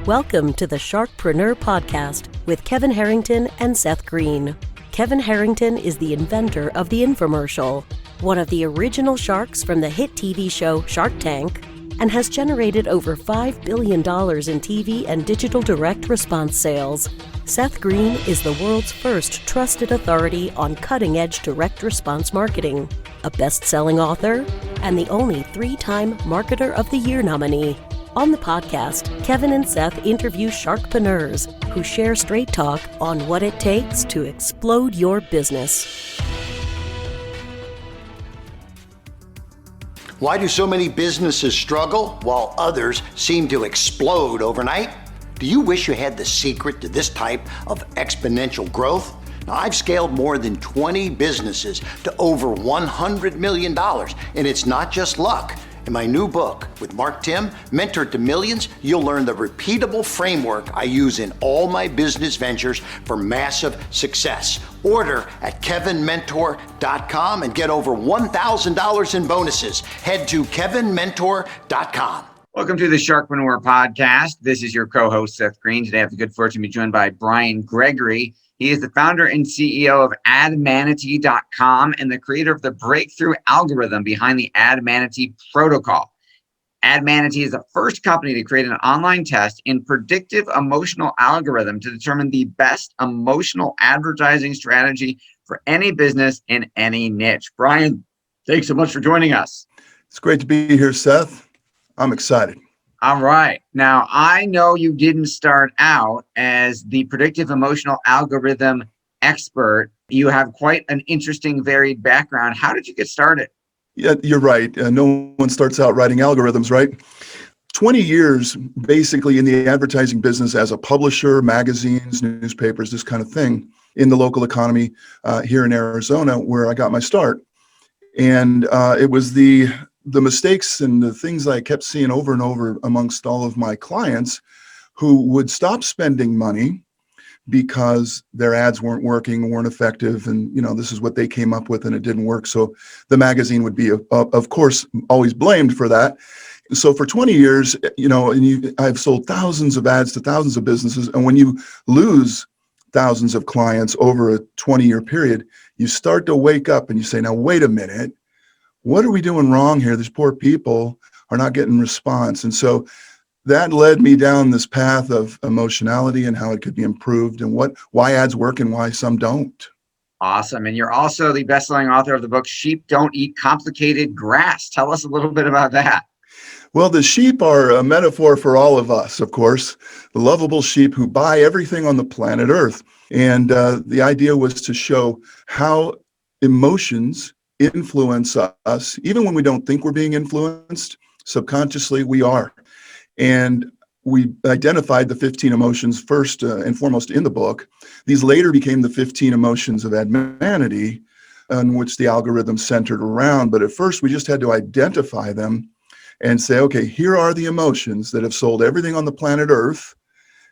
Welcome to the Sharkpreneur podcast with Kevin Harrington and Seth Greene. Kevin Harrington is the inventor of the infomercial, one of the original sharks from the hit TV show Shark Tank, and has generated over $5 billion in TV and digital direct response sales. Seth Greene is the world's first trusted authority on cutting-edge direct response marketing, a best-selling author, and the only 3-time Marketer of the Year nominee. On the podcast, Kevin and Seth interview sharkpreneurs who share straight talk on what it takes to explode your business. Why do so many businesses struggle while others seem to explode overnight? Do you wish you had the secret to this type of exponential growth? Now, I've scaled more than 20 businesses to over $100 million, and it's not just luck. In my new book with Mark Tim, Mentor to Millions, you'll learn the repeatable framework I use in all my business ventures for massive success. Order at kevinmentor.com and get over $1,000 in bonuses. Head to kevinmentor.com. Welcome to the Sharkpreneur podcast. This is your co-host, Seth Greene. Today I have the good fortune to be joined by Brian Gregory. He is the founder and CEO of ADMANITY.com and the creator of the breakthrough algorithm behind the ADMANITY Protocol. ADMANITY is the first company to create an online test in predictive emotional algorithm to determine the best emotional advertising strategy for any business in any niche. Brian, thanks so much for joining us. It's great to be here, Seth. I'm excited. All right. Now, I know you didn't start out as the predictive emotional algorithm expert. You have quite an interesting, varied background. How did you get started? Yeah, you're right. No one starts out writing algorithms, right? 20 years basically in the advertising business as a publisher, magazines, newspapers, this kind of thing in the local economy here in Arizona where I got my start. And it was the mistakes and the things I kept seeing over and over amongst all of my clients who would stop spending money because their ads weren't working, weren't effective. And, this is what they came up with and it didn't work. So the magazine would be, of course, always blamed for that. So for 20 years, I've sold thousands of ads to thousands of businesses. And when you lose thousands of clients over a 20-year period, you start to wake up and you say, now, wait a minute. What are we doing wrong here? These poor people are not getting response. And so that led me down this path of emotionality and how it could be improved and why ads work and why some don't. Awesome. And you're also the best-selling author of the book, Sheep Don't Eat Complicated Grass. Tell us a little bit about that. Well, the sheep are a metaphor for all of us, of course, the lovable sheep who buy everything on the planet Earth. And the idea was to show how emotions influence us, even when we don't think we're being influenced, subconsciously we are. And we identified the 15 emotions first and foremost in the book. These later became the 15 emotions of ADMANITY, on which the algorithm centered around. But at first we just had to identify them and say, okay, here are the emotions that have sold everything on the planet Earth.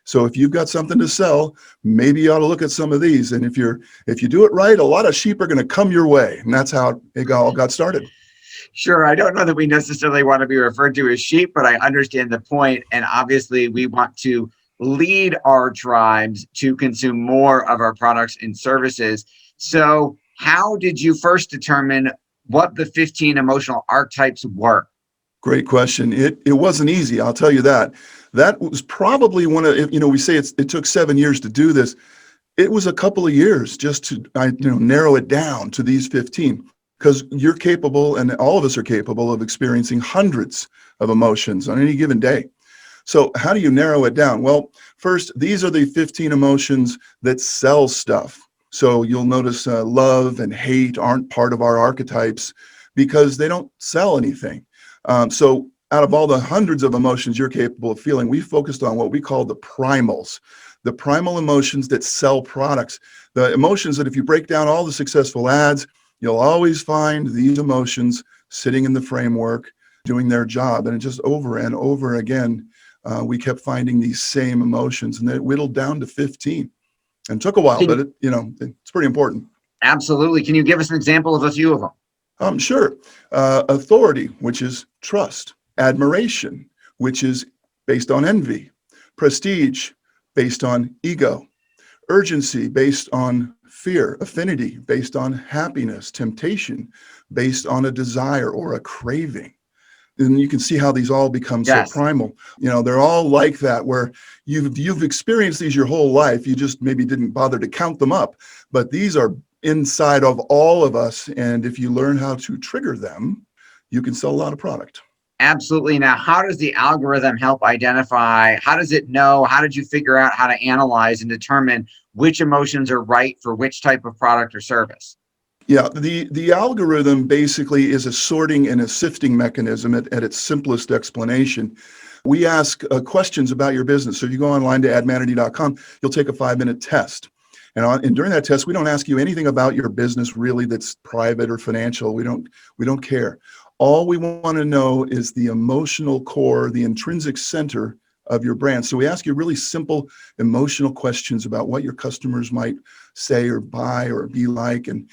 So if you've got something to sell, maybe you ought to look at some of these. And if you do it right, a lot of sheep are going to come your way. And that's how it all got started. Sure. I don't know that we necessarily want to be referred to as sheep, but I understand the point. And obviously we want to lead our tribes to consume more of our products and services. So how did you first determine what the 15 emotional archetypes were? Great question. It wasn't easy, I'll tell you that. That was probably one of, we say it took 7 years to do this. It was a couple of years just to narrow it down to these 15, because you're capable, and all of us are capable of experiencing hundreds of emotions on any given day. So how do you narrow it down? Well, first, these are the 15 emotions that sell stuff. So you'll notice love and hate aren't part of our archetypes because they don't sell anything. So out of all the hundreds of emotions you're capable of feeling, we focused on what we call the primals, the primal emotions that sell products, the emotions that if you break down all the successful ads, you'll always find these emotions sitting in the framework doing their job. And it just over and over again, we kept finding these same emotions, and it whittled down to 15. And it took a while, but it's pretty important. Absolutely. Can you give us an example of a few of them? Sure. Authority, which is trust. Admiration, which is based on envy. prestige based on ego, urgency based on fear, affinity based on happiness, temptation based on a desire or a craving. And you can see how these all become so Yes. primal. They're all like that, where you've experienced these your whole life. You just maybe didn't bother to count them up, but these are inside of all of us. And if you learn how to trigger them, you can sell a lot of product. Absolutely. Now, how does the algorithm help identify? How does it know? How did you figure out how to analyze and determine which emotions are right for which type of product or service? Yeah, the algorithm basically is a sorting and a sifting mechanism at its simplest explanation. We ask questions about your business. So if you go online to ADMANITY.com, you'll take a 5-minute test. And during that test, we don't ask you anything about your business really that's private or financial. We don't care. All we want to know is the emotional core, the intrinsic center of your brand. So we ask you really simple emotional questions about what your customers might say or buy or be like, and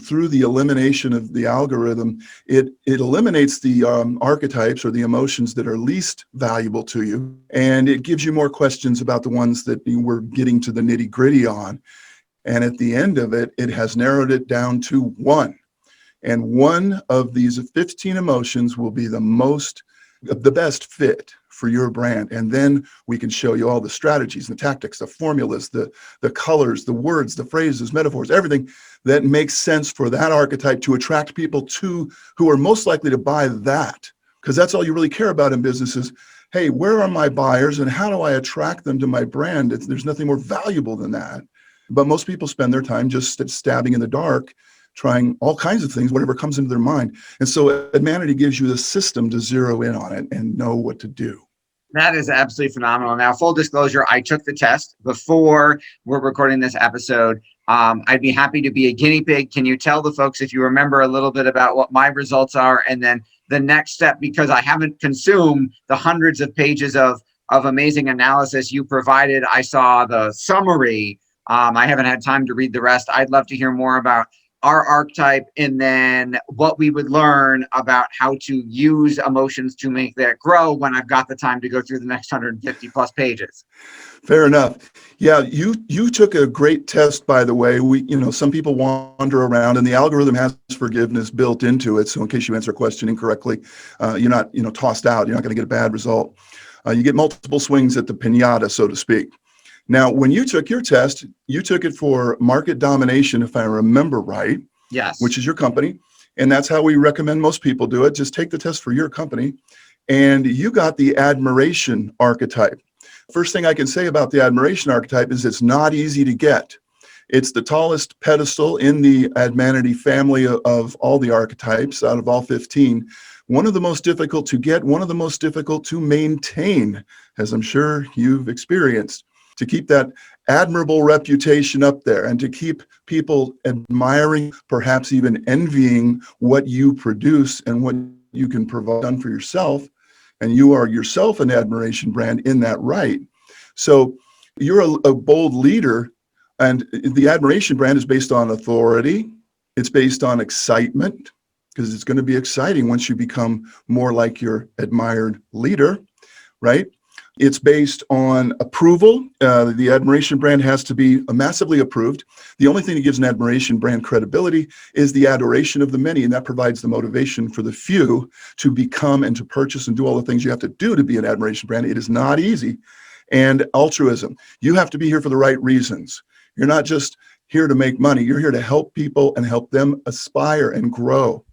through the elimination of the algorithm, it eliminates the archetypes or the emotions that are least valuable to you, and it gives you more questions about the ones that we're getting to the nitty gritty on. And at the end of it, it has narrowed it down to one. And one of these 15 emotions will be the best fit for your brand. And then we can show you all the strategies, the tactics, the formulas, the colors, the words, the phrases, metaphors, everything that makes sense for that archetype to attract people to who are most likely to buy that. Because that's all you really care about in business is, hey, where are my buyers and how do I attract them to my brand? There's nothing more valuable than that. But most people spend their time just stabbing in the dark, trying all kinds of things, whatever comes into their mind. And so ADMANITY gives you the system to zero in on it and know what to do. That is absolutely phenomenal. Now, full disclosure, I took the test before we're recording this episode. I'd be happy to be a guinea pig. Can you tell the folks, if you remember, a little bit about what my results are, and then the next step, because I haven't consumed the hundreds of pages of amazing analysis you provided. I saw the summary. I haven't had time to read the rest. I'd love to hear more about our archetype, and then what we would learn about how to use emotions to make that grow when I've got the time to go through the next 150 plus pages. Fair enough. Yeah, you took a great test, by the way. Some people wander around, and the algorithm has forgiveness built into it. So in case you answer a question incorrectly, you're not tossed out. You're not going to get a bad result. You get multiple swings at the piñata, so to speak. Now, when you took your test, you took it for market domination, if I remember right. Yes. Which is your company. And that's how we recommend most people do it. Just take the test for your company. And you got the admiration archetype. First thing I can say about the admiration archetype is it's not easy to get. It's the tallest pedestal in the ADMANITY family of all the archetypes out of all 15. One of the most difficult to get, one of the most difficult to maintain, as I'm sure you've experienced. To keep that admirable reputation up there and to keep people admiring, perhaps even envying what you produce and what you can provide done for yourself. And you are yourself an admiration brand in that right. So you're a bold leader, and the admiration brand is based on authority. It's based on excitement, because it's going to be exciting once you become more like your admired leader, right? It's based on approval. The admiration brand has to be massively approved. The only thing that gives an admiration brand credibility is the adoration of the many, and that provides the motivation for the few to become and to purchase and do all the things you have to do to be an admiration brand. It is not easy. And altruism. You have to be here for the right reasons. You're not just here to make money. You're here to help people and help them aspire and grow.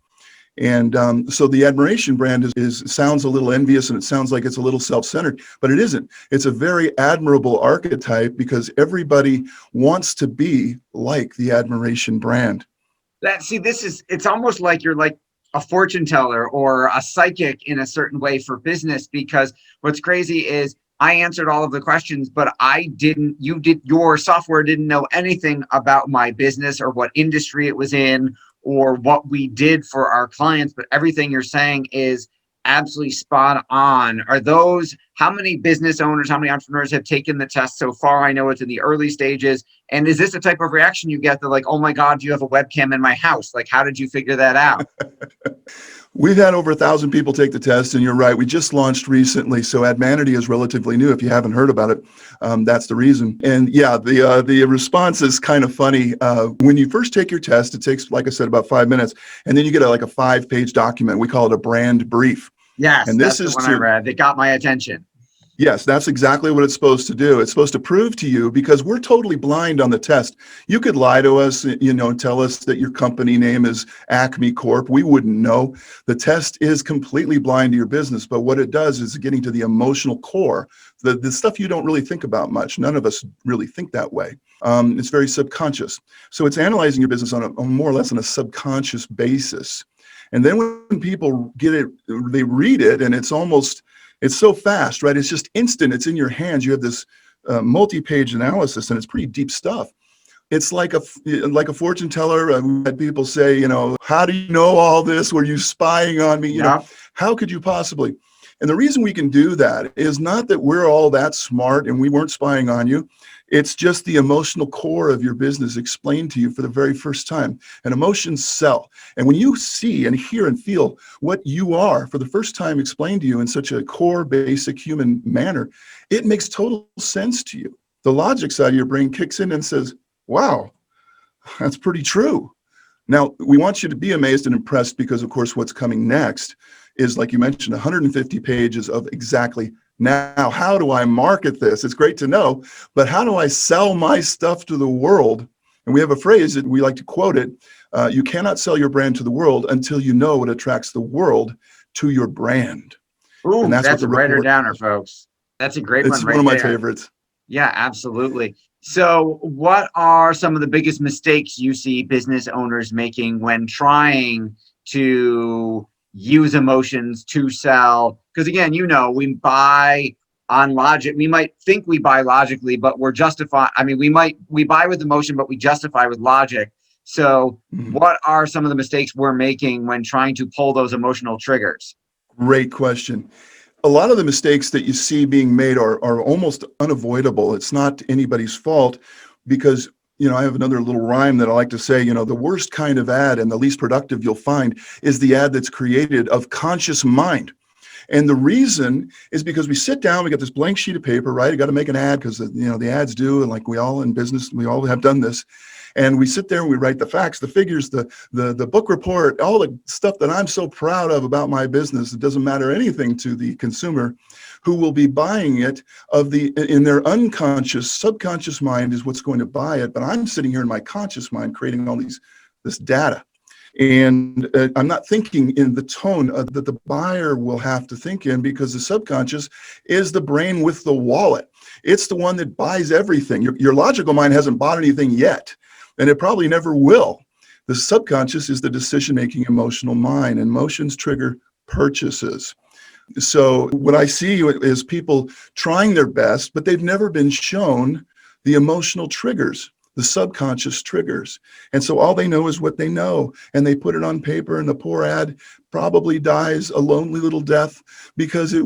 And so the admiration brand sounds a little envious, and it sounds like it's a little self-centered, but it isn't. It's a very admirable archetype because everybody wants to be like the admiration brand. It's almost like you're like a fortune teller or a psychic in a certain way for business, because what's crazy is I answered all of the questions, but your software didn't know anything about my business or what industry it was in, or what we did for our clients, but everything you're saying is absolutely spot on. How many business owners, how many entrepreneurs have taken the test so far? I know it's in the early stages. And is this the type of reaction you get? They're like, oh my God, you have a webcam in my house. Like, how did you figure that out? We've had over 1,000 people take the test, and you're right, we just launched recently, so ADMANITY is relatively new. If you haven't heard about it, that's the reason. And yeah, the response is kind of funny. When you first take your test, it takes, like I said, about 5 minutes, and then you get like a 5-page document. We call it a brand brief. Yes, And that's this the is one I read. It got my attention. Yes, that's exactly what it's supposed to do. It's supposed to prove to you, because we're totally blind on the test. You could lie to us, tell us that your company name is Acme Corp. We wouldn't know. The test is completely blind to your business, but what it does is getting to the emotional core, the stuff you don't really think about much. None of us really think that way. It's very subconscious. So it's analyzing your business on more or less on a subconscious basis. And then when people get it, they read it, and it's so fast, right? It's just instant. It's in your hands. You have this multi-page analysis, and it's pretty deep stuff. It's like a fortune teller. We had people say, how do you know all this? Were you spying on me? How could you possibly? And the reason we can do that is not that we're all that smart and we weren't spying on you. It's just the emotional core of your business explained to you for the very first time. And emotions sell. And when you see and hear and feel what you are for the first time explained to you in such a core, basic human manner, it makes total sense to you. The logic side of your brain kicks in and says, wow, that's pretty true. Now, we want you to be amazed and impressed, because, of course, what's coming next is, like you mentioned, 150 pages of exactly, now, how do I market this? It's great to know, but how do I sell my stuff to the world? And we have a phrase that we like to quote it. You cannot sell your brand to the world until you know what attracts the world to your brand. Ooh, and that's a writer downer, folks. That's a great one. It's one of my favorites. Yeah, absolutely. So what are some of the biggest mistakes you see business owners making when trying to use emotions to sell? Because again, we buy on logic. We might think we buy logically, but we're justifying. I mean, we buy with emotion, but we justify with logic. So what are some of the mistakes we're making when trying to pull those emotional triggers? Great question. A lot of the mistakes that you see being made are almost unavoidable. It's not anybody's fault, because I have another little rhyme that I like to say, the worst kind of ad and the least productive you'll find is the ad that's created of conscious mind. And the reason is because we sit down, we got this blank sheet of paper, right? You got to make an ad because, the ads do. And like we all in business, we all have done this. And we sit there and we write the facts, the figures, the book report, all the stuff that I'm so proud of about my business. It doesn't matter anything to the consumer who will be buying it in their unconscious, subconscious mind is what's going to buy it. But I'm sitting here in my conscious mind creating all this data. And I'm not thinking in the tone that the buyer will have to think in, because the subconscious is the brain with the wallet. It's the one that buys everything. Your logical mind hasn't bought anything yet, and it probably never will. The subconscious is the decision-making emotional mind. Emotions trigger purchases. So what I see is people trying their best, but they've never been shown the emotional triggers, the subconscious triggers. And so all they know is what they know, and they put it on paper, and the poor ad probably dies a lonely little death because it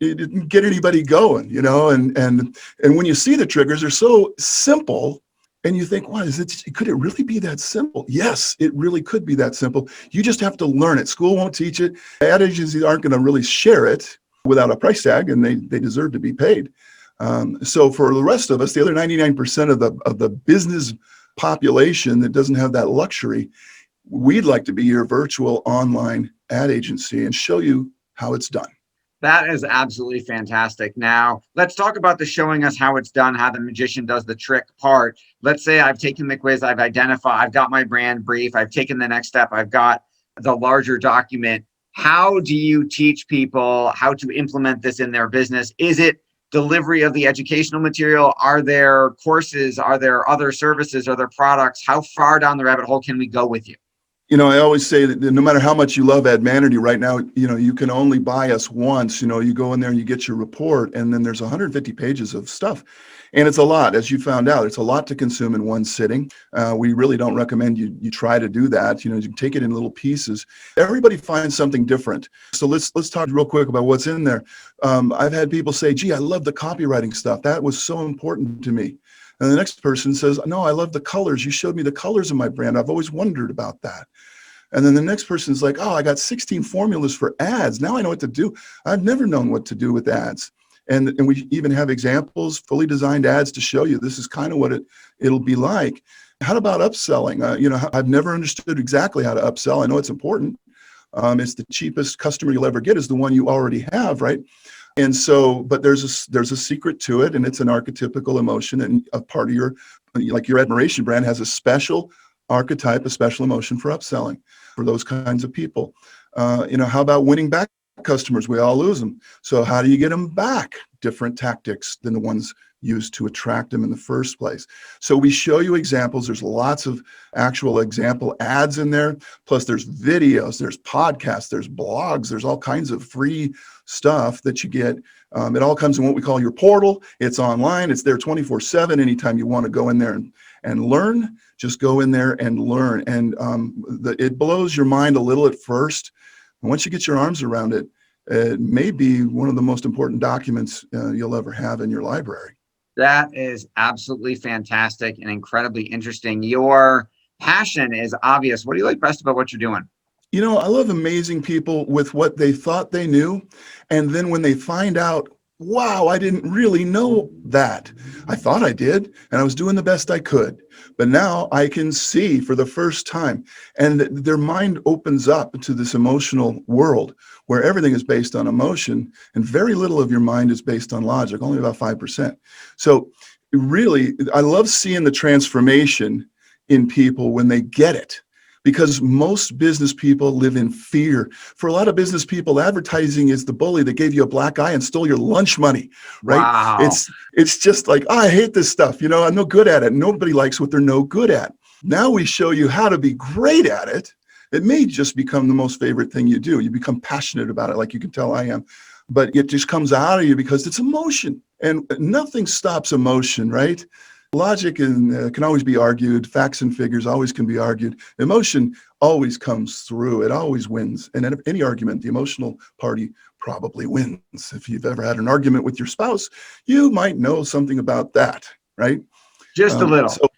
didn't get anybody going, and when you see the triggers, they're so simple. And you think, could it really be that simple? Yes, it really could be that simple. You just have to learn it. School won't teach it. Ad agencies aren't going to really share it without a price tag, and they deserve to be paid. So for the rest of us, the other 99% of the business population that doesn't have that luxury, we'd like to be your virtual online ad agency and show you how it's done. That is absolutely fantastic. Now, let's talk about the showing us how it's done, how the magician does the trick part. Let's say I've taken the quiz, I've identified, I've got my brand brief, I've taken the next step, I've got the larger document. How do you teach people how to implement this in their business? Is it delivery of the educational material? Are there courses? Are there other services? Are there products? How far down the rabbit hole can we go with you? I always say that no matter how much you love ADMANITY right now, you can only buy us once. You go in there and you get your report, and then there's 150 pages of stuff. And it's a lot, as you found out. It's a lot to consume in one sitting. We really don't recommend you try to do that. You take it in little pieces. Everybody finds something different. So let's talk real quick about what's in there. I've had people say, gee, I love the copywriting stuff. That was so important to me. And the next person says, no, I love the colors. You showed me the colors of my brand. I've always wondered about that. And then the next person's like, oh, I got 16 formulas for ads. Now I know what to do. I've never known what to do with ads. And we even have examples, fully designed ads to show you this is kind of what it'll be like. How about upselling? I've never understood exactly how to upsell. I know it's important. It's the cheapest customer you'll ever get is the one you already have, right? And so, but there's a secret to it, and it's an archetypical emotion, and a part of your Admiration brand has a special archetype, a special emotion for upselling for those kinds of people. How about winning back customers? We all lose them. So how do you get them back? Different tactics than the ones used to attract them in the first place. So we show you examples. There's lots of actual example ads in there. Plus there's videos, there's podcasts, there's blogs, there's all kinds of free stuff that you get. It all comes in what we call your portal. It's online. It's there 24/7. Anytime you want to go in there and learn, just go in there and learn. And it blows your mind a little at first. And once you get your arms around it, it may be one of the most important documents you'll ever have in your library. That is absolutely fantastic and incredibly interesting. Your passion is obvious. What do you like best about what you're doing? I love amazing people with what they thought they knew. And then when they find out, wow, I didn't really know that. I thought I did, and I was doing the best I could. But now I can see for the first time. And their mind opens up to this emotional world where everything is based on emotion, and very little of your mind is based on logic, only about 5%. So really, I love seeing the transformation in people when they get it. Because most business people live in fear. For a lot of business people, advertising is the bully that gave you a black eye and stole your lunch money, right? Wow. It's just like, I hate this stuff. I'm no good at it. Nobody likes what they're no good at. Now we show you how to be great at it. It may just become the most favorite thing you do. You become passionate about it, like you can tell I am. But it just comes out of you because it's emotion. And nothing stops emotion, right? Logic can always be argued. Facts and figures always can be argued. Emotion always comes through. It always wins. And in any argument, the emotional party probably wins. If you've ever had an argument with your spouse, you might know something about that, right? Just a little. So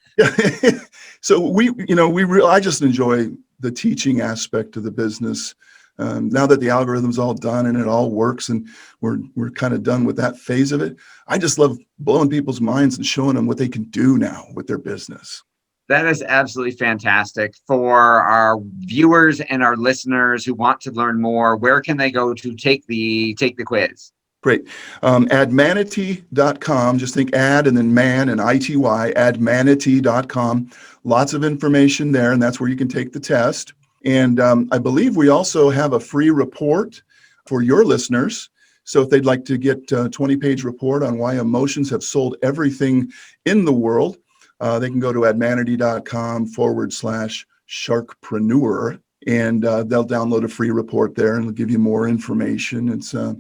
I just enjoy the teaching aspect of the business. Now that the algorithm's all done and it all works and we're kind of done with that phase of it, I just love blowing people's minds and showing them what they can do now with their business. That is absolutely fantastic. For our viewers and our listeners who want to learn more, where can they go to take the quiz? Great. ADMANITY.com. Just think ad and then man and ITY, ADMANITY.com. Lots of information there, and that's where you can take the test. And I believe we also have a free report for your listeners. So if they'd like to get a 20-page report on why emotions have sold everything in the world, they can go to ADMANITY.com/Sharkpreneur. And they'll download a free report there and it'll give you more information. It's a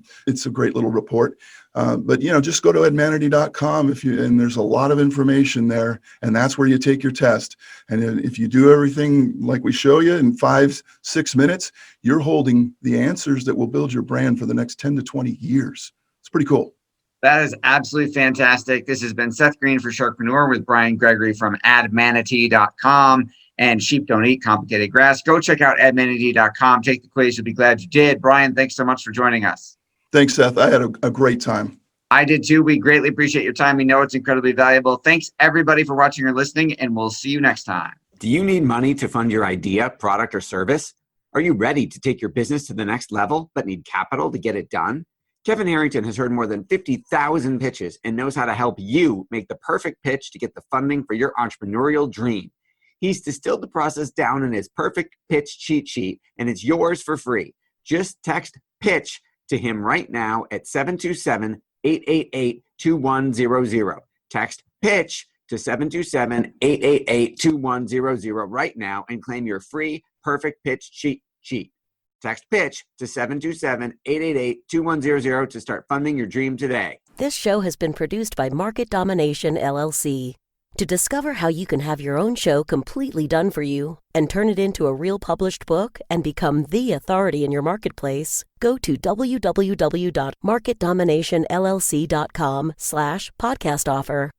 great little report. But just go to ADMANITY.com and there's a lot of information there, and that's where you take your test. And if you do everything like we show you in 5-6 minutes, you're holding the answers that will build your brand for the next 10 to 20 years. It's pretty cool. That is absolutely fantastic. This has been Seth Greene for Sharkpreneur with Brian Gregory from ADMANITY.com. And sheep don't eat complicated grass. Go check out ADMANITY.com. Take the quiz. You'll be glad you did. Brian, thanks so much for joining us. Thanks, Seth. I had a great time. I did too. We greatly appreciate your time. We know it's incredibly valuable. Thanks, everybody, for watching or listening, and we'll see you next time. Do you need money to fund your idea, product, or service? Are you ready to take your business to the next level but need capital to get it done? Kevin Harrington has heard more than 50,000 pitches and knows how to help you make the perfect pitch to get the funding for your entrepreneurial dream. He's distilled the process down in his perfect pitch cheat sheet, and it's yours for free. Just text PITCH to him right now at 727-888-2100. Text PITCH to 727-888-2100 right now and claim your free perfect pitch cheat sheet. Text PITCH to 727-888-2100 to start funding your dream today. This show has been produced by Market Domination, LLC. To discover how you can have your own show completely done for you and turn it into a real published book and become the authority in your marketplace, go to www.marketdominationllc.com/podcast offer.